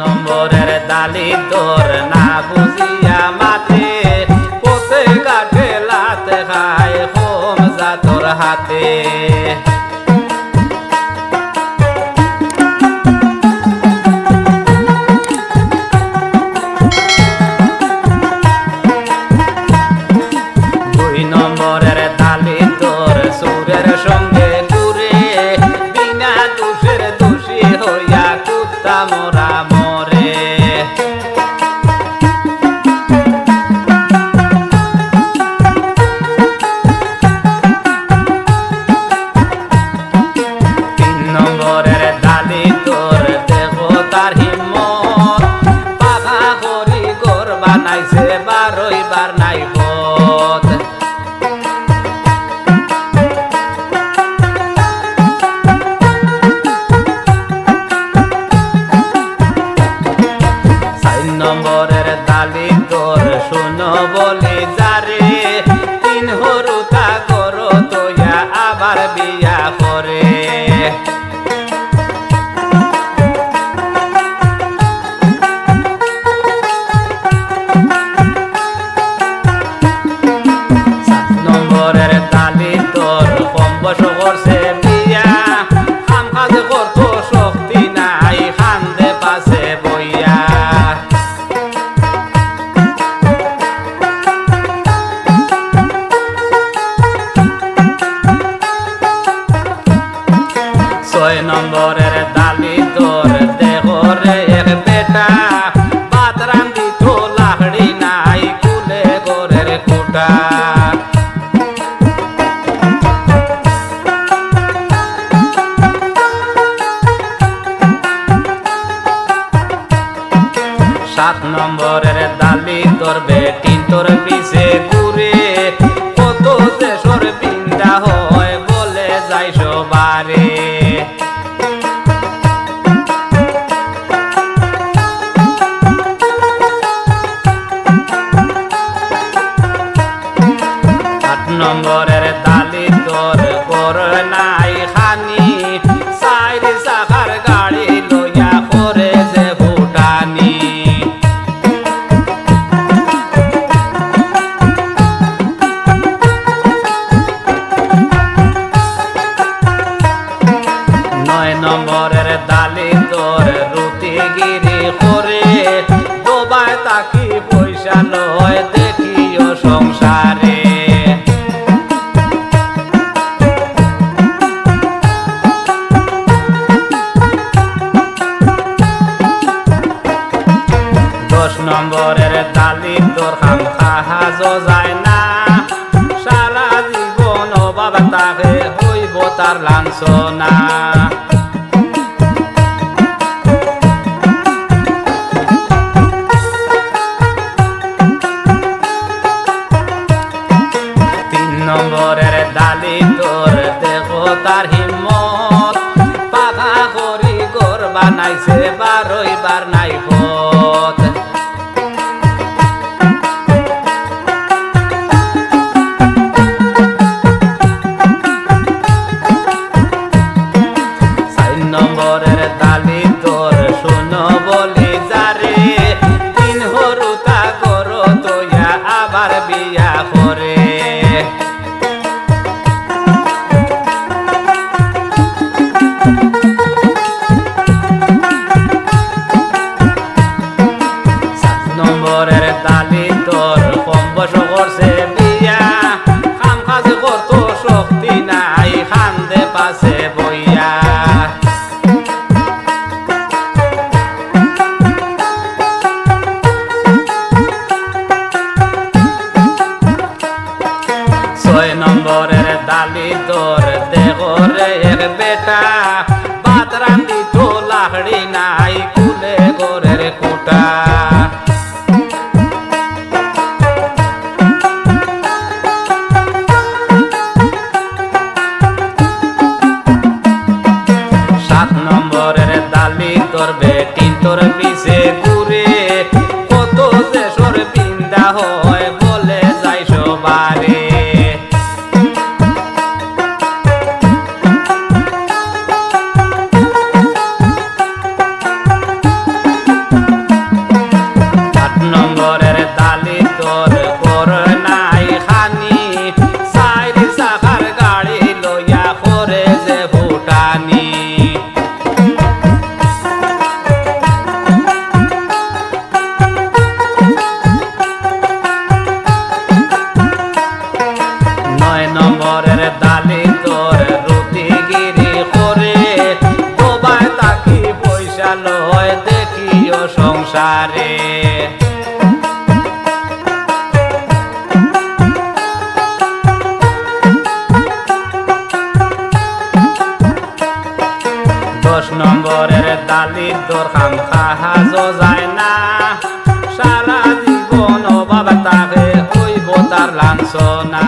নম্বরের দালি তোর না বুঝিয়া মাতে পোতে কাঠে লাতে খায় হোম যা তোর হাতে দুই নম্বরের দালি তোর সুরের সঙ্গে ঘুরে বিনা দোষের দোষী হইয়া কুত্তা মোরা মরে তিন নম্বরের দালি তোর দেবতার হিম্মত পাখা করি গোর বানাইছে বারইবার নাই পথ নম্বরের দালি তোর শুনো বলি যারে তিন হরুতা করো তোয়া আবার বিয়া করে সাত নম্বরের দালি তোর কম বয়স করছে বিয়া কাম কাজ করতো শক্তি নাই খান্দে পাশে বইয়া ছয় নম্বরের দালি তোর দেহরে এক বেটা ভাত রান্ধি তো লাহড়ি নাই কুলে গোরের কুটা সাত নম্বরের দালি তোর বেটিন তোর পিছে ঘুরে কত দেশর বিন্দা হয় বলে যাই সবারে আট নম্বরের দালি তোর কর নাই খানি সাইরি সাখার গাড়ি লইয়া করে যে ভুটানি নয় নম্বরের দালি তোর রুটিগিরি করে ডোবায় তাকি পয়সা লয় দেখিও সংসারে দশ নম্বরের দালি তোর খাম খাহাজ যায় না সারা জীবন অভাব তাকে হইব তার লাঞ্ছনা তিন নম্বরের দালি তোর দেবতার হিম্মত পাখা করি গোর বানাইছে বারইবার নাই পথ চার নম্বরের দালি তোর শুনো বলি যারে তিন হরুতা করো তোয়া আবার বিয়া করে সাত নম্বরের দালি তোর কম বয়স করছে বিয়া কাম কাজ করতো শক্তি নাই খান্দে পাশে বইয়া ছয় নম্বরের দালি তোর দেহরে এক বেটা ভাত রান্ধি তো লাহড়ি নাই কুলে গোরের কুটা সাত নম্বরের দালি তোর বেটিন তোর পিছে ঘুরে কত দেশর বিন্দা হয় বলে যাই সবারে তারে। 10 নম্বরের দালিদ্র খাম খাহাজ যায় না, সারা জীবন অভাব তাকে হইব তার লাঞ্ছনা।